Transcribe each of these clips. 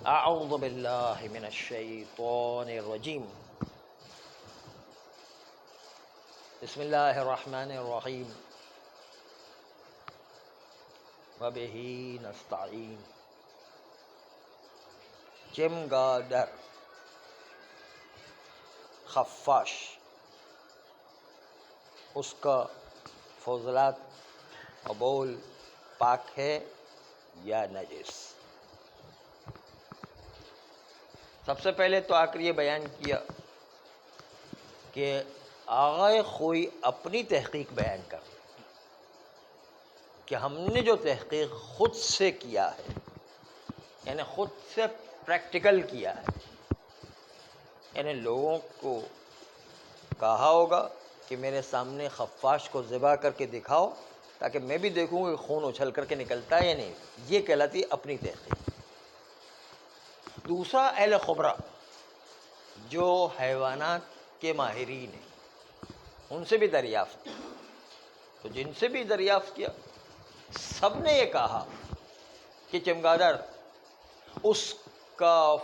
اعوذ باللہ من الشیطان الرجیم بسم اللہ الرحمن الرحیم وبہ نستعین چمگادر خفاش، اس کا فضلات اور بول پاک ہے یا نجس؟ سب سے پہلے تو آ کر یہ بیان کیا کہ آغائے خوئی اپنی تحقیق بیان کر کہ ہم نے جو تحقیق خود سے کیا ہے، یعنی خود سے پریکٹیکل کیا ہے، یعنی لوگوں کو کہا ہوگا کہ میرے سامنے خفاش کو ذبح کر کے دکھاؤ تاکہ میں بھی دیکھوں کہ خون اچھل کر کے نکلتا ہے یا نہیں، یہ کہلاتی ہے اپنی تحقیق۔ دوسرا اہل خبرہ جو حیوانات کے ماہرین ہیں، ان سے بھی دریافت کیا، تو جن سے بھی دریافت کیا سب نے یہ کہا کہ چمگادر اس کا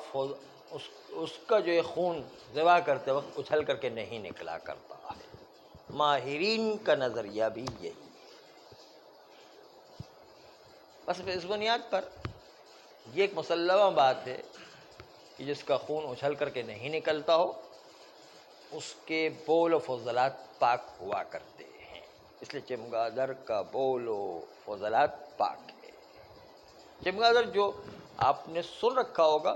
جو ہے خون ذبح کرتے وقت اچھل کر کے نہیں نکلا کرتا ہے۔ ماہرین کا نظریہ بھی یہی ہے۔ بس اس بنیاد پر یہ ایک مسلمہ بات ہے کہ جس کا خون اچھل کر کے نہیں نکلتا ہو اس کے بول و فضلات پاک ہوا کرتے ہیں، اس لیے چمگادر کا بول و فضلات پاک ہے۔ چمگادر جو آپ نے سن رکھا ہوگا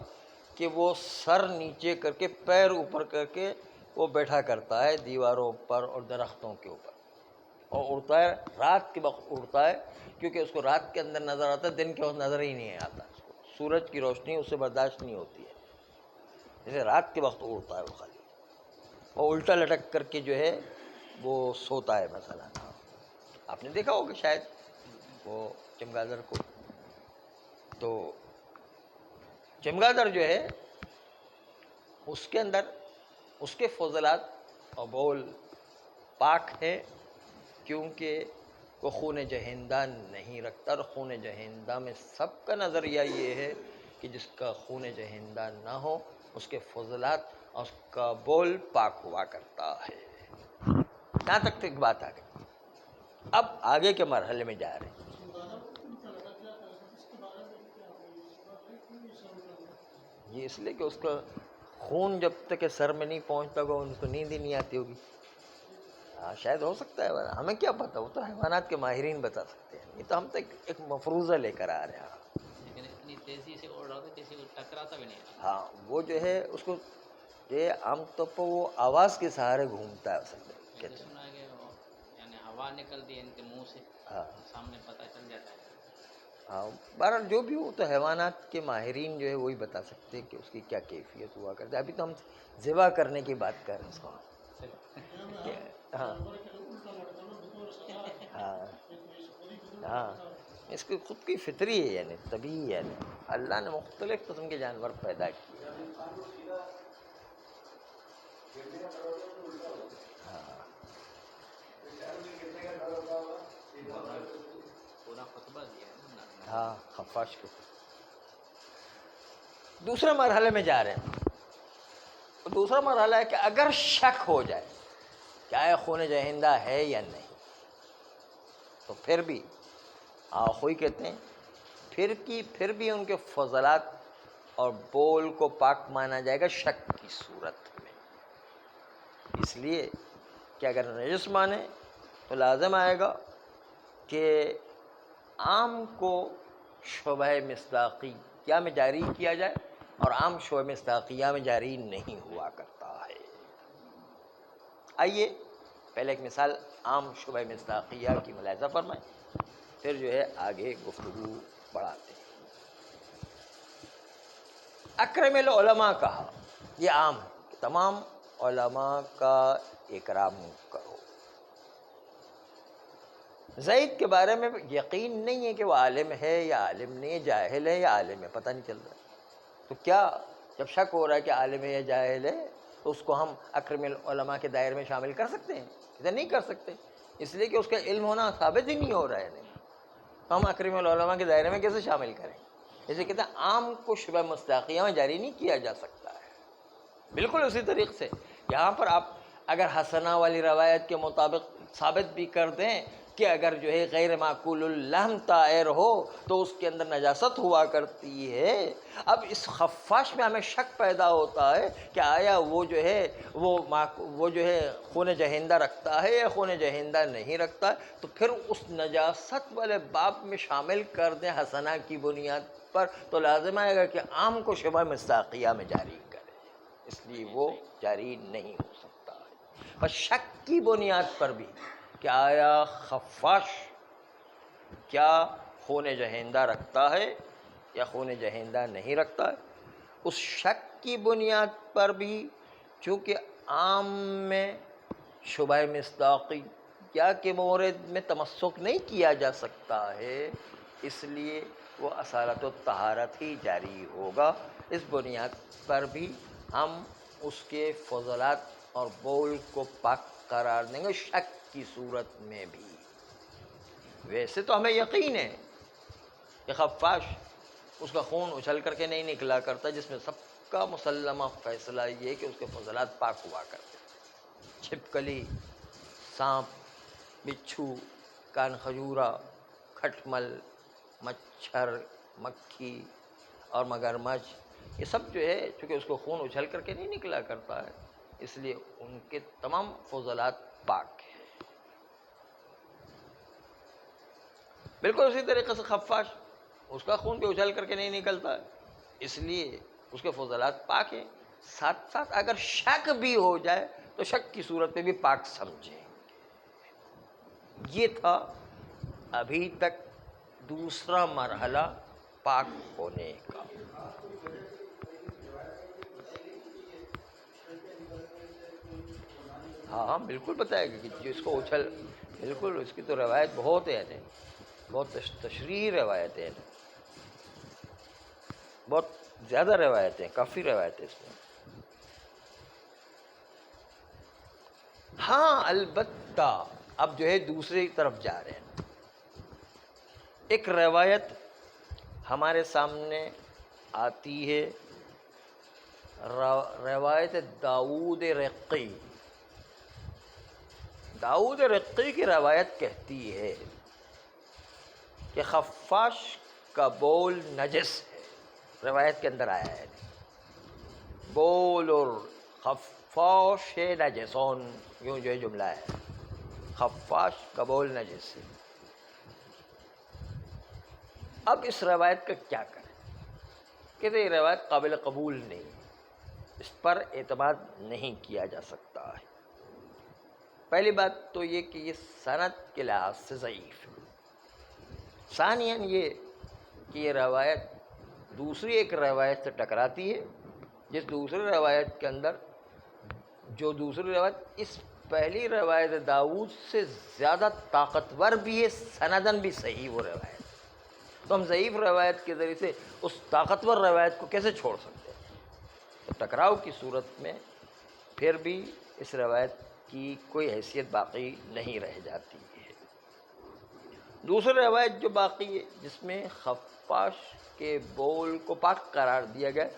کہ وہ سر نیچے کر کے پیر اوپر کر کے وہ بیٹھا کرتا ہے دیواروں پر اور درختوں کے اوپر، اور اڑتا ہے، رات کے وقت اڑتا ہے کیونکہ اس کو رات کے اندر نظر آتا ہے، دن کے وقت نظر ہی نہیں آتا، سورج کی روشنی اسے برداشت نہیں ہوتی ہے، جیسے رات کے وقت اڑتا ہے وہ خالی، اور الٹا لٹک کر کے جو ہے وہ سوتا ہے مثلا۔ آپ نے دیکھا ہوگا شاید وہ چمگادر کو۔ تو چمگادر جو ہے اس کے اندر اس کے فضلات اور بول پاک ہے، کیونکہ وہ خون جہندہ نہیں رکھتا، اور خون جہندہ میں سب کا نظریہ یہ ہے کہ جس کا خون جہندہ نہ ہو اس کے فضلات اور اس کا بول پاک ہوا کرتا ہے۔ یہاں تک ایک بات آ گئی۔ اب آگے کے مرحلے میں جا رہے ہیں۔ یہ اس لیے کہ اس کا خون جب تک کہ سر میں نہیں پہنچتا ہوگا ان کو نیند ہی نہیں آتی ہوگی۔ شاید ہو سکتا ہے، ہمیں کیا پتہ، وہ تو حیوانات کے ماہرین بتا سکتے ہیں، یہ تو ہم تک ایک مفروضہ لے کر آ رہے ہیں۔ لیکن اتنی تیزی سے اڑ رہا تھا کسی کو ٹکراتا بھی نہیں۔ ہاں، وہ جو ہے اس کو یہ عام طور پر وہ آواز کے سہارے گھومتا ہے اصل میں، کہتے ہیں۔ سنا کہ یعنی ہوا نکلتی ہے ان کے منہ سے، ہاں سامنے پتہ چل جاتا ہے۔ ہاں، بہرحال جو بھی ہو تو حیوانات کے ماہرین جو ہے وہی بتا سکتے ہیں کہ اس کی کیا کیفیت ہوا کرتی ہے۔ ابھی تو ہم ذبح کرنے کی بات کر رہے ہیں اس کو۔ ہاں ہاں ہاں، اس کی خود کی فطری ہے، یعنی طبیعی ہے، یعنی اللہ نے مختلف قسم کے جانور پیدا کیے۔ پورا خطبہ دیا ہے نا۔ ہاں، خفاش کو دوسرے مرحلے میں جا رہے ہیں۔ دوسرا مرحلہ ہے کہ اگر شک ہو جائے کیا یہ خون جہندہ ہے یا نہیں، تو پھر بھی آخوئی کہتے ہیں پھر بھی ان کے فضلات اور بول کو پاک مانا جائے گا شک کی صورت میں، اس لیے کہ اگر نجس مانے تو لازم آئے گا کہ عام کو شبہ مصداقیہ میں جاری کیا جائے، اور عام شبہ مصداقیہ میں جاری نہیں ہوا کرتا ہے۔ آئیے پہلے ایک مثال عام شبہ مصداقیہ کی ملاحظہ فرمائیں، پھر جو ہے آگے گفتگو بڑھاتے ہیں۔ اکرم العلماء کہا، یہ عام ہے کہ تمام علماء کا اکرام کرو۔ زید کے بارے میں یقین نہیں ہے کہ وہ عالم ہے یا عالم نہیں، جاہل ہے یا عالم ہے، پتہ نہیں چل رہا، تو کیا جب شک ہو رہا ہے کہ عالم ہے یا جاہل ہے تو اس کو ہم اکرم العلماء کے دائرے میں شامل کر سکتے ہیں؟ اسے نہیں کر سکتے، اس لیے کہ اس کا علم ہونا ثابت ہی نہیں ہو رہا ہے، تو ہم اکرم العلماء کے دائرے میں کیسے شامل کریں؟ اسے کہتے ہیں عام کو شبہ مصداقیہ میں جاری نہیں کیا جا سکتا ہے. بالکل اسی طریقے سے یہاں پر آپ اگر حسنہ والی روایت کے مطابق ثابت بھی کر دیں کہ اگر جو ہے غیر معقول اللحم طائر ہو تو اس کے اندر نجاست ہوا کرتی ہے. اب اس خفاش میں ہمیں شک پیدا ہوتا ہے کہ آیا وہ جو ہے وہ جو ہے خون جہندہ رکھتا ہے یا خون جہندہ نہیں رکھتا ہے. تو پھر اس نجاست والے باب میں شامل کر دیں حسنہ کی بنیاد پر تو لازم آئے گا کہ عام کو شبہ مصداقیہ میں جاری کرے، اس لیے وہ جاری نہیں ہو سکتا ہے. اور شک کی بنیاد پر بھی کہ آیا خفاش کیا خون جہندہ رکھتا ہے یا خون جہندہ نہیں رکھتا ہے، اس شک کی بنیاد پر بھی چونکہ عام میں شبہ مصداقیہ کے مورد میں تمسک نہیں کیا جا سکتا ہے، اس لیے وہ اصالت و طہارت ہی جاری ہوگا. اس بنیاد پر بھی ہم اس کے فضلات اور بول کو پاک قرار دیں گے شک کی صورت میں بھی. ویسے تو ہمیں یقین ہے کہ خفاش اس کا خون اچھل کر کے نہیں نکلا کرتا، جس میں سب کا مسلمہ فیصلہ یہ ہے کہ اس کے فضلات پاک ہوا کرتے. چھپکلی، سانپ، بچھو، کان کھجورا، کھٹمل، مچھر، مکھی اور مگرمچھ، یہ سب جو ہے چونکہ اس کو خون اچھل کر کے نہیں نکلا کرتا ہے اس لیے ان کے تمام فضلات پاک ہیں. بالکل اسی طریقے سے خفاش اس کا خون بھی اچھل کر کے نہیں نکلتا ہے اس لیے اس کے فضلات پاک ہیں. ساتھ ساتھ اگر شک بھی ہو جائے تو شک کی صورت میں بھی پاک سمجھیں. یہ تھا ابھی تک دوسرا مرحلہ پاک ہونے کا. ہاں بالکل بتائے گا کہ جس کو اچھل، بالکل اس کی تو روایت بہت ہے، بہت تشریحی روایتیں ہیں، بہت زیادہ روایتیں، کافی روایتیں اس میں. ہاں البتہ اب جو ہے دوسری طرف جا رہے ہیں. ایک روایت ہمارے سامنے آتی ہے، روایت داؤد رقی. داؤد رقی کی روایت کہتی ہے کہ خفاش کا بول نجس ہے. روایت کے اندر آیا ہے بول اور خفاش نجسون، یوں جو ہے جملہ ہے، خفاش کا بول نجس ہے. اب اس روایت کا کیا کریں؟ کہتے یہ روایت قابل قبول نہیں، اس پر اعتماد نہیں کیا جا سکتا ہے. پہلی بات تو یہ کہ یہ سند کے لحاظ سے ضعیف ہے. ثانیاً یہ کہ یہ روایت دوسری ایک روایت سے ٹکراتی ہے، جس دوسری روایت کے اندر جو دوسری روایت اس پہلی روایت داؤد سے زیادہ طاقتور بھی ہے، سندن بھی صحیح وہ روایت. تو ہم ضعیف روایت کے ذریعے سے اس طاقتور روایت کو کیسے چھوڑ سکتے ہیں؟ تو ٹکراؤ کی صورت میں پھر بھی اس روایت کی کوئی حیثیت باقی نہیں رہ جاتی ہے. دوسری روایت جو باقی ہے جس میں خفاش کے بول کو پاک قرار دیا گیا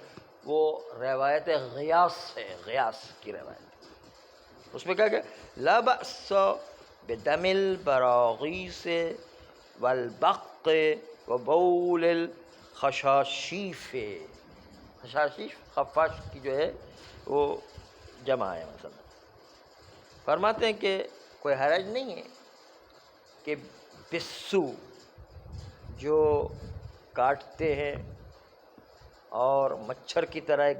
وہ روایت غیاث ہے، غیاث کی روایت. اس میں کہا گیا لا بأس بدم البراغیث والبق وبول الخشاشیف. خشاشیف خفاش کی جو ہے وہ جمع ہے. مثلا فرماتے ہیں کہ کوئی حرج نہیں ہے کہ پسو جو کاٹتے ہیں اور مچھر کی طرح ایک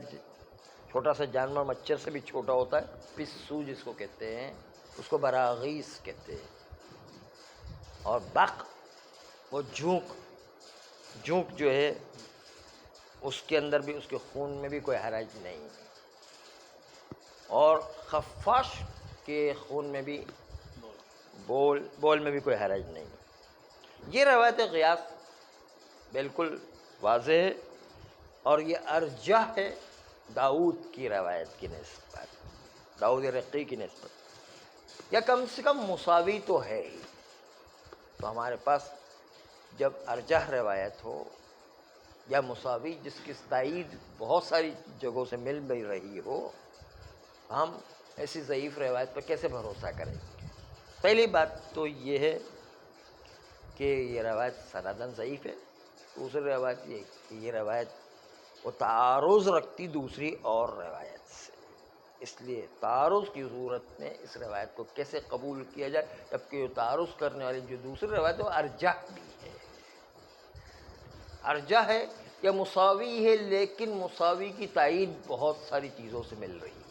چھوٹا سا جانور مچھر سے بھی چھوٹا ہوتا ہے، پسو جس کو کہتے ہیں اس کو براغیث کہتے ہیں. اور بق وہ جھونک جو ہے اس کے اندر بھی اس کے خون میں بھی کوئی حرج نہیں ہے. اور خفاش کے خون میں بھی بول میں بھی کوئی حرج نہیں. یہ روایت غیاث بالکل واضح ہے اور یہ ارجح ہے داؤد کی روایت کی نسبت، داؤد رقی کی نسبت، یا کم سے کم مساوی تو ہے ہی. تو ہمارے پاس جب ارجح روایت ہو یا مساوی جس کی تائید بہت ساری جگہوں سے مل بھی رہی ہو، ہم ایسی ضعیف روایت پر کیسے بھروسہ کریں؟ پہلی بات تو یہ ہے کہ یہ روایت سنداً ضعیف ہے. دوسری روایت یہ کہ یہ روایت وہ تعارض رکھتی دوسری اور روایت سے، اس لیے تعارض کی صورت میں اس روایت کو کیسے قبول کیا جائے، جبکہ یہ تعارض کرنے والی جو دوسری روایت ہے وہ ارجح بھی ہے. ارجح ہے یا مساوی ہے، لیکن مساوی کی تائید بہت ساری چیزوں سے مل رہی ہے.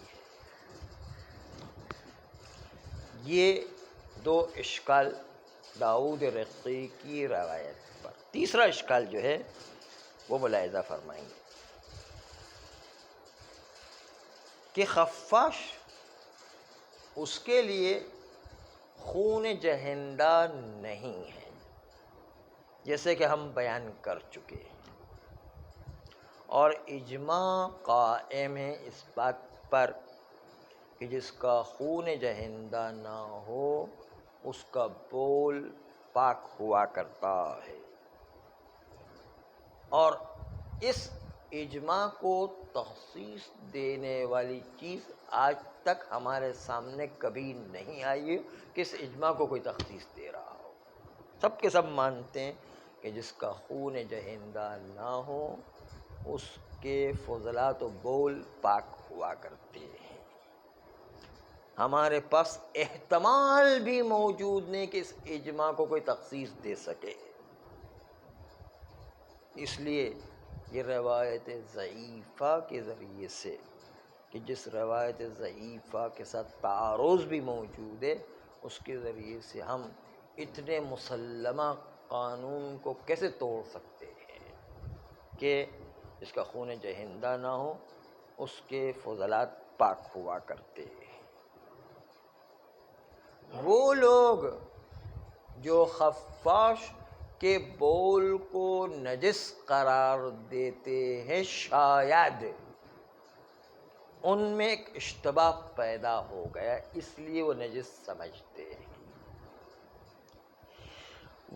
یہ دو اشکال داؤد رقی کی روایت پر. تیسرا اشکال جو ہے وہ ملاحظہ فرمائیں گے کہ خفاش اس کے لیے خون جہندہ نہیں ہے، جیسے کہ ہم بیان کر چکے ہیں، اور اجماع قائم ہے اس بات پر کہ جس کا خون جہندہ نہ ہو اس کا بول پاک ہوا کرتا ہے. اور اس اجماع کو تخصیص دینے والی چیز آج تک ہمارے سامنے کبھی نہیں آئی ہے کہ اس اجماع کو کوئی تخصیص دے رہا ہو. سب کے سب مانتے ہیں کہ جس کا خون جہندہ نہ ہو اس کے فضلات و بول پاک ہوا کرتے ہیں. ہمارے پاس احتمال بھی موجود نہیں کہ اس اجماع کو کوئی تخصیص دے سکے. اس لیے یہ روایت ضعیفہ کے ذریعے سے، کہ جس روایت ضعیفہ کے ساتھ تعارض بھی موجود ہے، اس کے ذریعے سے ہم اتنے مسلمہ قانون کو کیسے توڑ سکتے ہیں کہ جس کا خون جہندہ نہ ہو اس کے فضلات پاک ہوا کرتے ہیں. وہ لوگ جو خفاش کے بول کو نجس قرار دیتے ہیں، شاید ان میں ایک اشتباہ پیدا ہو گیا، اس لیے وہ نجس سمجھتے ہیں.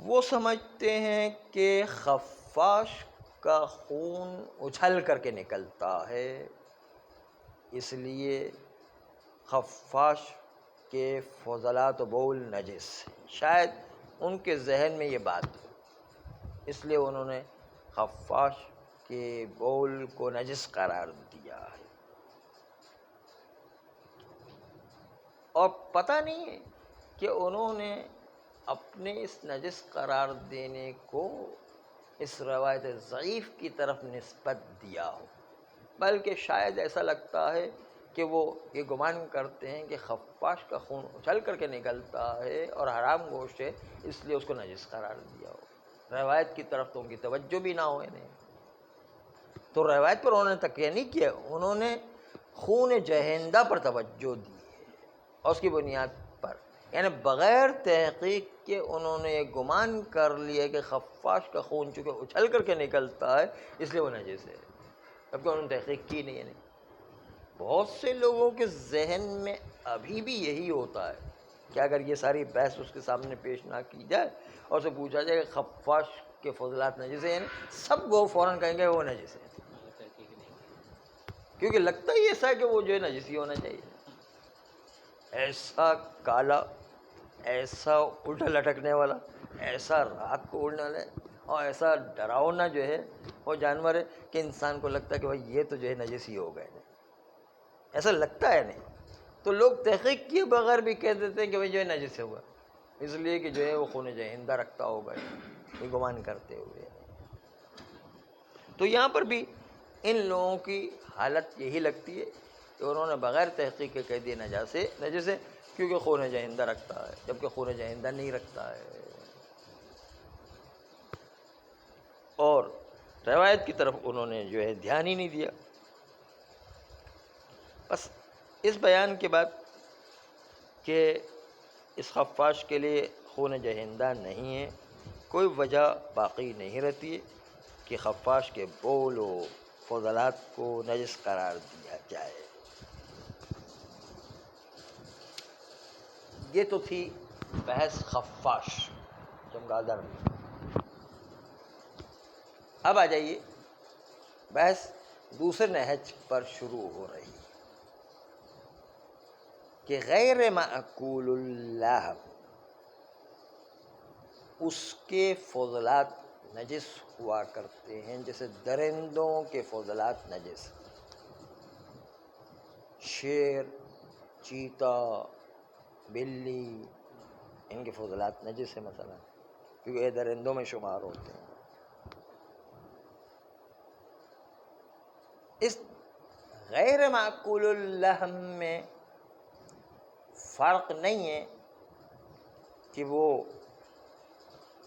وہ سمجھتے ہیں کہ خفاش کا خون اچھل کر کے نکلتا ہے، اس لیے خفاش کے فضلات و بول نجس ہیں. شاید ان کے ذہن میں یہ بات ہو، اس لیے انہوں نے خفاش کے بول کو نجس قرار دیا ہے. اور پتہ نہیں ہے کہ انہوں نے اپنے اس نجس قرار دینے کو اس روایت ضعیف کی طرف نسبت دیا ہو، بلکہ شاید ایسا لگتا ہے کہ وہ یہ گمان کرتے ہیں کہ خفاش کا خون اچھل کر کے نکلتا ہے اور حرام گوشت ہے، اس لیے اس کو نجس قرار دیا ہو. روایت کی طرف تو ان کی توجہ بھی نہ ہو. انہیں تو روایت پر انہوں نے تکیہ نہیں کیا، انہوں نے خون جہندہ پر توجہ دی اور اس کی بنیاد پر، یعنی بغیر تحقیق کے انہوں نے یہ گمان کر لیا کہ خفاش کا خون چونکہ اچھل کر کے نکلتا ہے اس لیے وہ نجس ہے، جبکہ انہوں نے تحقیق کی نہیں. بہت سے لوگوں کے ذہن میں ابھی بھی یہی ہوتا ہے کہ اگر یہ ساری بحث اس کے سامنے پیش نہ کی جائے اور اسے پوچھا جائے کہ خفاش کے فضلات نجس ہیں، سب وہ فوراً کہیں گے وہ نجس ہے، کیونکہ لگتا ہی ایسا ہے کہ وہ جو ہے نجس ہی ہونا چاہیے. ایسا کالا، ایسا الٹا لٹکنے والا، ایسا رات کو اڑنے والا اور ایسا ڈراؤنا جو ہے وہ جانور ہے کہ انسان کو لگتا ہے کہ بھائی یہ تو جو ہے نجس ہی ہو گئے. ایسا لگتا ہے نہیں، تو لوگ تحقیق کیے بغیر بھی کہہ دیتے ہیں کہ بھائی جو ہے نجس ہوا، اس لیے کہ جو ہے وہ خون جہندہ رکھتا ہوگا، یہ گمان کرتے ہوئے. تو یہاں پر بھی ان لوگوں کی حالت یہی لگتی ہے کہ انہوں نے بغیر تحقیق کے کہہ دیا نجس ہے کیونکہ خون جہندہ رکھتا ہے، جبکہ خون جہندہ نہیں رکھتا ہے. اور روایت کی طرف انہوں نے جو ہے دھیان ہی نہیں دیا. بس اس بیان کے بعد کہ اس خفاش کے لیے خون جہندہ نہیں ہے، کوئی وجہ باقی نہیں رہتی ہے کہ خفاش کے بول و فضلات کو نجس قرار دیا جائے. یہ تو تھی بحث خفاش چمگادڑ میں. اب آ جائیے بحث دوسرے نہج پر شروع ہو رہی کہ غیر معقول اللحم اس کے فضلات نجس ہوا کرتے ہیں، جیسے درندوں کے فضلات نجس، شیر، چیتا، بلی، ان کے فضلات نجس ہیں مثلا، کیونکہ یہ درندوں میں شمار ہوتے ہیں۔ اس غیر معقول اللحم میں فرق نہیں ہے کہ وہ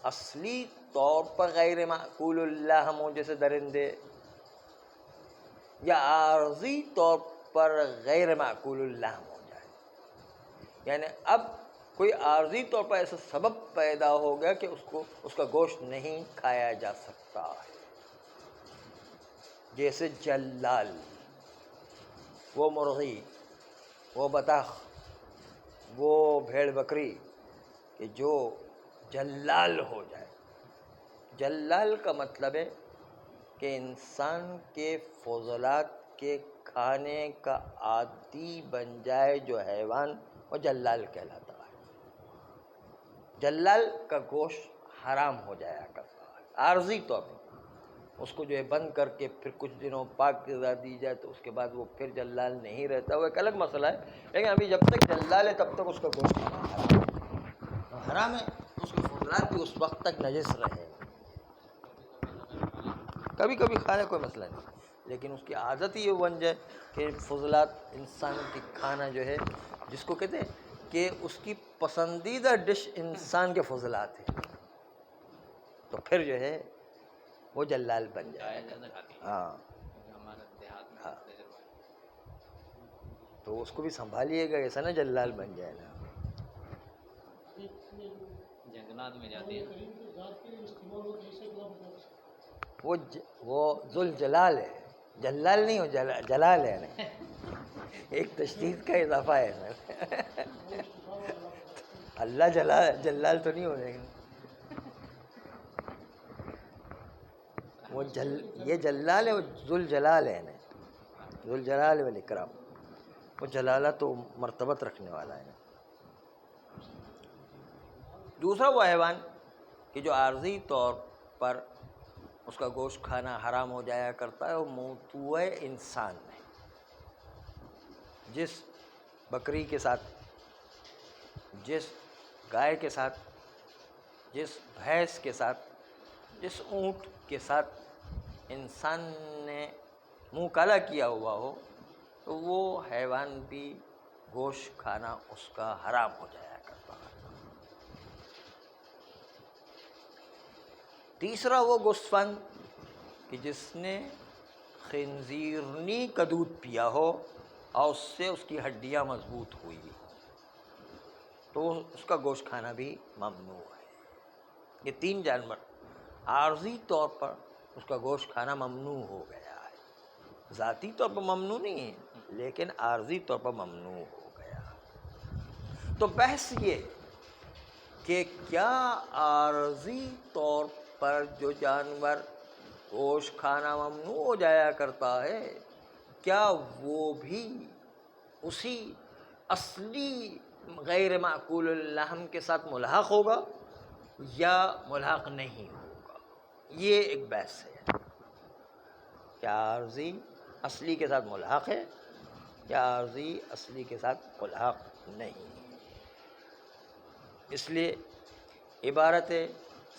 اصلی طور پر غیر معقول اللحم ہو جیسے درندے، یا عارضی طور پر غیر معقول اللحم ہو جائے، یعنی اب کوئی عارضی طور پر ایسا سبب پیدا ہو گیا کہ اس کا گوشت نہیں کھایا جا سکتا ہے، جیسے جلال، وہ مرغی، وہ بطخ، وہ بھیڑ بکری کہ جو جلال ہو جائے۔ جلال کا مطلب ہے کہ انسان کے فضلات کے کھانے کا عادی بن جائے جو حیوان، وہ جلال کہلاتا ہے۔ جلال کا گوشت حرام ہو جایا کرتا ہے عارضی طور پر، اس کو جو ہے بند کر کے پھر کچھ دنوں پاک غذا دی جائے تو اس کے بعد وہ پھر جلال نہیں رہتا، وہ ایک الگ مسئلہ ہے، لیکن ابھی جب تک جلال ہے تب تک اس کا گوشت حرام ہے، اس کے فضلات بھی اس وقت تک نجس رہے، کبھی کبھی کھانے کوئی مسئلہ نہیں، لیکن اس کی عادت ہی یہ بن جائے کہ فضلات انسان کی کھانا جو ہے، جس کو کہتے ہیں کہ اس کی پسندیدہ ڈش انسان کے فضلات ہیں، تو پھر جو ہے وہ جلال بن جائے گا۔ ہاں ہمارا دیہات میں ہاں، تو اس کو بھی سنبھالیے گا، ایسا نا جلال بن جائے نا۔ جنگلات میں جاتے ہیں، وہ ذوالجلال ہے، جلال نہیں ہو، جلال ہے نا، ایک تشدید کا اضافہ ہے سر۔ اللہ جلال تو نہیں ہو جائے گا، وہ یہ جلال ہے، وہ ذوالجلال ہے نا، ذوالجلال والاکرام، وہ جلالت و مرتبت رکھنے والا ہے نا۔ دوسرا وہ حیوان کہ جو عارضی طور پر اس کا گوشت کھانا حرام ہو جایا کرتا ہے، وہ موضوع انسان ہے، جس بکری کے ساتھ، جس گائے کے ساتھ، جس بھینس کے ساتھ، جس اونٹ کے ساتھ انسان نے منہ کالا کیا ہوا ہو، تو وہ حیوان بھی گوشت کھانا اس کا حرام ہو جایا کرتا ہے۔ تیسرا وہ گوسفند کہ جس نے خنزیرنی کا دودھ پیا ہو اور اس سے اس کی ہڈیاں مضبوط ہوئی ہو، تو اس کا گوشت کھانا بھی ممنوع ہے۔ یہ تین جانور عارضی طور پر اس کا گوشت کھانا ممنوع ہو گیا ہے، ذاتی طور پر ممنوع نہیں ہے لیکن عارضی طور پر ممنوع ہو گیا۔ تو بحث یہ کہ کیا عارضی طور پر جو جانور گوشت کھانا ممنوع ہو جایا کرتا ہے، کیا وہ بھی اسی اصلی غیر معقول اللحم کے ساتھ ملحق ہوگا یا ملحق نہیں ہوگا؟ یہ ایک بحث ہے، کیا عارضی اصلی کے ساتھ ملحق ہے یا عارضی اصلی کے ساتھ ملحق نہیں۔ اس لیے عبارت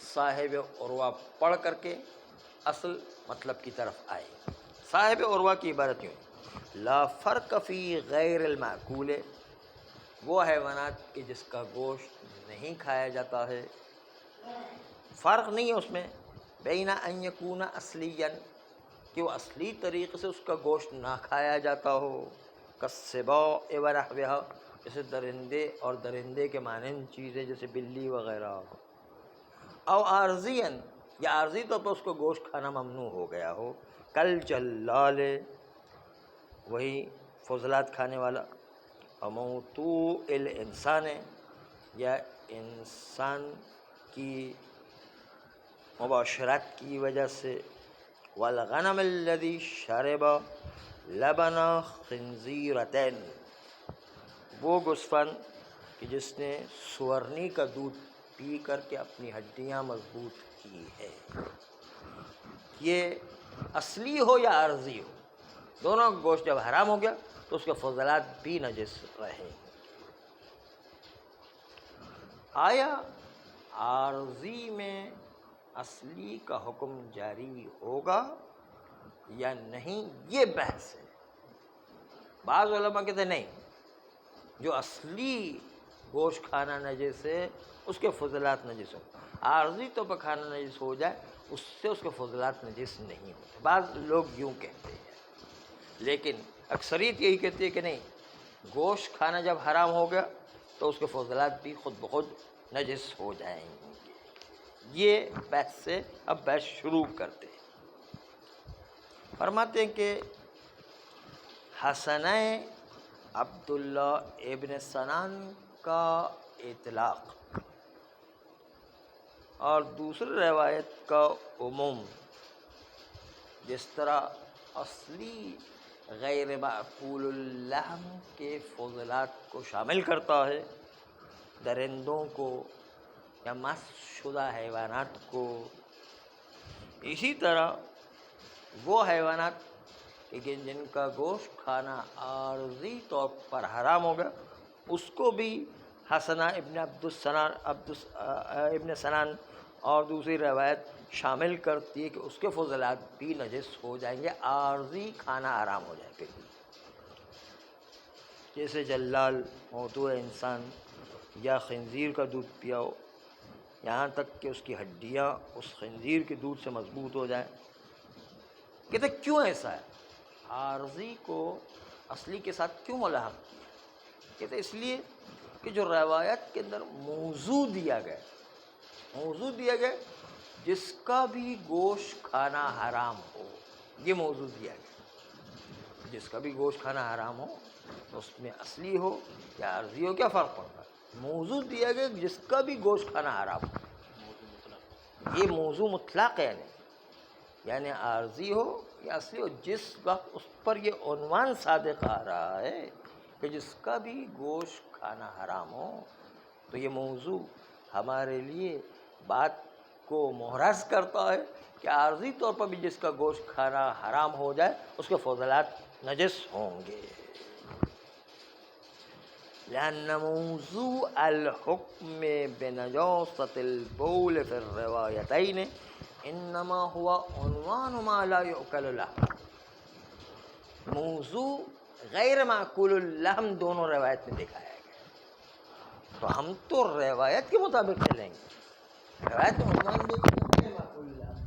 صاحب عروہ پڑھ کر کے اصل مطلب کی طرف آئے۔ صاحب عروہ کی عبارت یوں ہے: لا فرق فی غیر المعقول، وہ حیوانات کے جس کا گوشت نہیں کھایا جاتا ہے، فرق نہیں ہے اس میں، بین ان یکون اصلیا، کہ وہ اصلی طریقے سے اس کا گوشت نہ کھایا جاتا ہو، کالسباع ونحوھا، جیسے درندے اور درندے کے مانند چیزیں جیسے بلی وغیرہ، او عارضیا، یا عارضی طور پر اس کو گوشت کھانا ممنوع ہو گیا ہو، کل جلال، وہی فضلات کھانے والا، اور موضوع الانسان، یا انسان کی مباشرت کی وجہ سے والغنم الذي شرب لبن خنزیرتین، وہ گوسفند کہ جس نے سورنی کا دودھ پی کر کے اپنی ہڈیاں مضبوط کی ہے. یہ اصلی ہو یا عارضی ہو، دونوں کا گوشت جب حرام ہو گیا تو اس کے فضلات بھی نجس رہے. آیا عارضی میں اصلی کا حکم جاری ہوگا یا نہیں، یہ بحث ہے. بعض علماء کہتے ہیں نہیں، جو اصلی گوشت کھانا نجس ہے اس کے فضلات نجس ہو، عارضی طور پر کھانا نجس ہو جائے اس سے اس کے فضلات نجس نہیں ہوتے. بعض لوگ یوں کہتے ہیں، لیکن اکثریت یہی کہتی ہے کہ نہیں، گوشت کھانا جب حرام ہو گیا تو اس کے فضلات بھی خود بخود نجس ہو جائیں گے. یہ بحث سے اب بحث شروع کرتے ہیں. فرماتے ہیں کہ حسنہ عبداللہ ابن سنان کا اطلاق اور دوسری روایت کا عموم جس طرح اصلی غیر معقول اللحم کے فضلات کو شامل کرتا ہے، درندوں کو یا مس شدہ حیوانات کو، اسی طرح وہ حیوانات کہ جن کا گوشت کھانا عارضی طور پر حرام ہو گیا اس کو بھی حسنہ ابن سنان اور دوسری روایت شامل کرتی ہے کہ اس کے فضلات بھی نجس ہو جائیں گے، عارضی کھانا حرام ہو جائے گا. جیسے جلال موضوع انسان یا خنزیر کا دودھ پیاؤ یہاں تک کہ اس کی ہڈیاں اس خنزیر کے دودھ سے مضبوط ہو جائیں. کہتے کیوں ایسا ہے، عارضی کو اصلی کے ساتھ کیوں ملحق کیا؟ کہتے اس لیے کہ جو روایت کے اندر موضوع دیا گیا جس کا بھی گوشت کھانا حرام ہو، یہ موضوع دیا گیا. جس کا بھی گوشت کھانا حرام ہو تو اس میں اصلی ہو یا عارضی ہو کیا فرق پڑتا ہے؟ موضوع دیا گیا جس کا بھی گوشت کھانا حرام ہو. یہ موضوع مطلق ہے، یعنی عارضی ہو یا اصلی ہو، جس وقت اس پر یہ عنوان صادق آ رہا ہے کہ جس کا بھی گوشت کھانا حرام ہو، تو یہ موضوع ہمارے لیے بات کو محرز کرتا ہے کہ عارضی طور پر بھی جس کا گوشت کھانا حرام ہو جائے اس کے فضلات نجس ہوں گے. لأن موضوع الحكم بنجاسة البول في الروايتين انما هو عنوان ما لا يؤكل اللحم. موضوع غیر معقول اللحم دونوں روایت میں دکھایا گیا، تو ہم تو روایت کے مطابق چلیں گے. روایت میں عنوان غیر معقول اللحم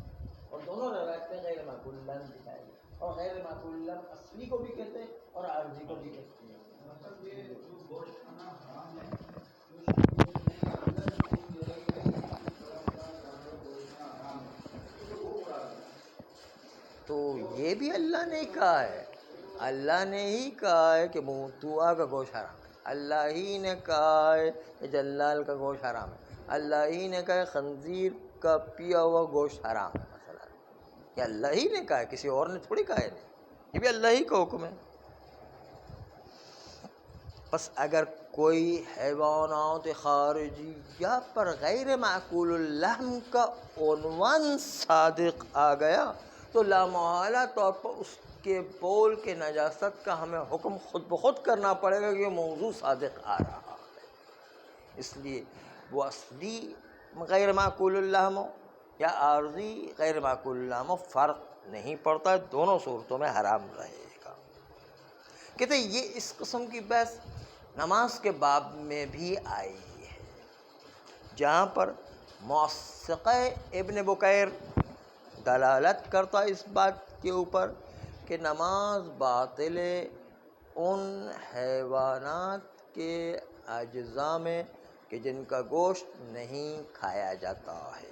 اور دونوں روایت میں غیر معقول اللحم دکھایا گیا، اور غیر معقول اللحم اصلی کو بھی کہتے ہیں اور عارضی کو بھی کہتے ہیں. تو یہ بھی اللہ نے کہا ہے، اللہ نے ہی کہا ہے کہ موتوا کا گوشت حرام ہے، اللہ ہی نے کہا ہے کہ جلال کا گوشت حرام ہے، اللہ ہی نے کہا ہے خنزیر کا پیا ہوا گوشت حرام ہے. مثلا یہ اللہ ہی نے کہا ہے، کسی اور نے تھوڑی کہا ہے، نہیں، یہ بھی اللہ ہی کا حکم ہے. بس اگر کوئی حیوانات خارجیہ پر غیر معقول اللحم کا عنوان صادق آ گیا تو لامحالہ طور پر اس کے بول کے نجاست کا ہمیں حکم خود بخود کرنا پڑے گا کہ یہ موضوع صادق آ رہا ہے. اس لیے وہ اصلی غیر معقول اللحم ہو یا عارضی غیر معقول اللحم ہو فرق نہیں پڑتا، دونوں صورتوں میں حرام رہے گا. کہتے ہیں یہ اس قسم کی بحث نماز کے باب میں بھی آئی ہے، جہاں پر موثقہ ابن بکیر دلالت کرتا اس بات کے اوپر کہ نماز باطل ان حیوانات کے اجزاء میں کہ جن کا گوشت نہیں کھایا جاتا ہے.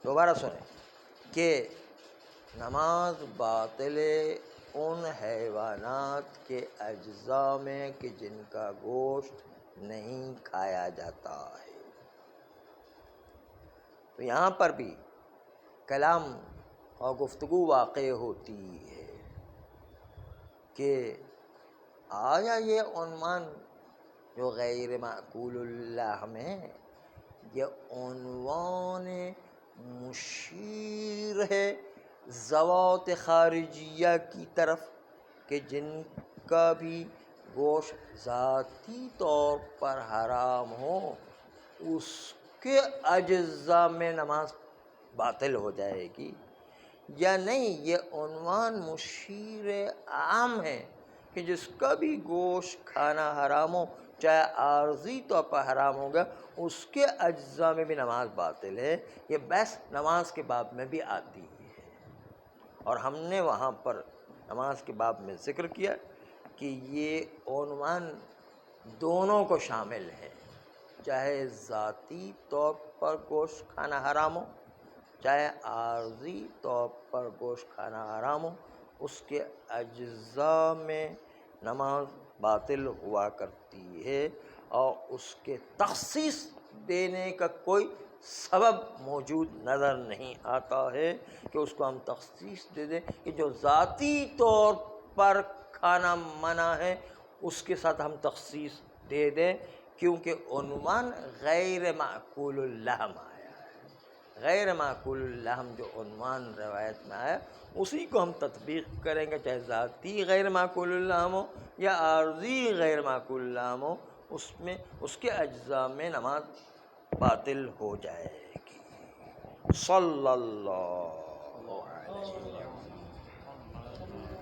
دوبارہ سنیں کہ نماز باطل ان حیوانات کے اجزاء میں کہ جن کا گوشت نہیں کھایا جاتا ہے. تو یہاں پر بھی کلام اور گفتگو واقع ہوتی ہے کہ آیا یہ عنوان جو غیر معقول اللہ میں یہ عنوان مشیر ہے ذوات خارجیہ کی طرف کہ جن کا بھی گوشت ذاتی طور پر حرام ہو اس کے اجزاء میں نماز باطل ہو جائے گی، یا نہیں یہ عنوان مشیر عام ہے کہ جس کا بھی گوشت کھانا حرام ہو چاہے عارضی طور پر حرام ہوگا اس کے اجزاء میں بھی نماز باطل ہے۔ یہ بحث نماز کے باب میں بھی آتی ہے، اور ہم نے وہاں پر نماز کے باب میں ذکر کیا کہ یہ عنوان دونوں کو شامل ہے، چاہے ذاتی طور پر گوشت کھانا حرام ہو چاہے عارضی طور پر گوشت کھانا حرام ہو، اس کے اجزاء میں نماز باطل ہوا کرتی ہے، اور اس کے تخصیص دینے کا کوئی سبب موجود نظر نہیں آتا ہے کہ اس کو ہم تخصیص دے دیں کہ جو ذاتی طور پر کھانا منع ہے اس کے ساتھ ہم تخصیص دے دیں، کیونکہ عنوان غیر معقول اللحم آیا ہے۔ غیر معقول اللحم جو عنوان روایت میں آیا اسی کو ہم تطبیق کریں گے، چاہے ذاتی غیر معقول اللحم ہو یا عارضی غیر معقول اللحم ہو، اس میں اس کے اجزاء میں نماز باطل ہو جائے گی۔ صلی اللہ علیہ وسلم۔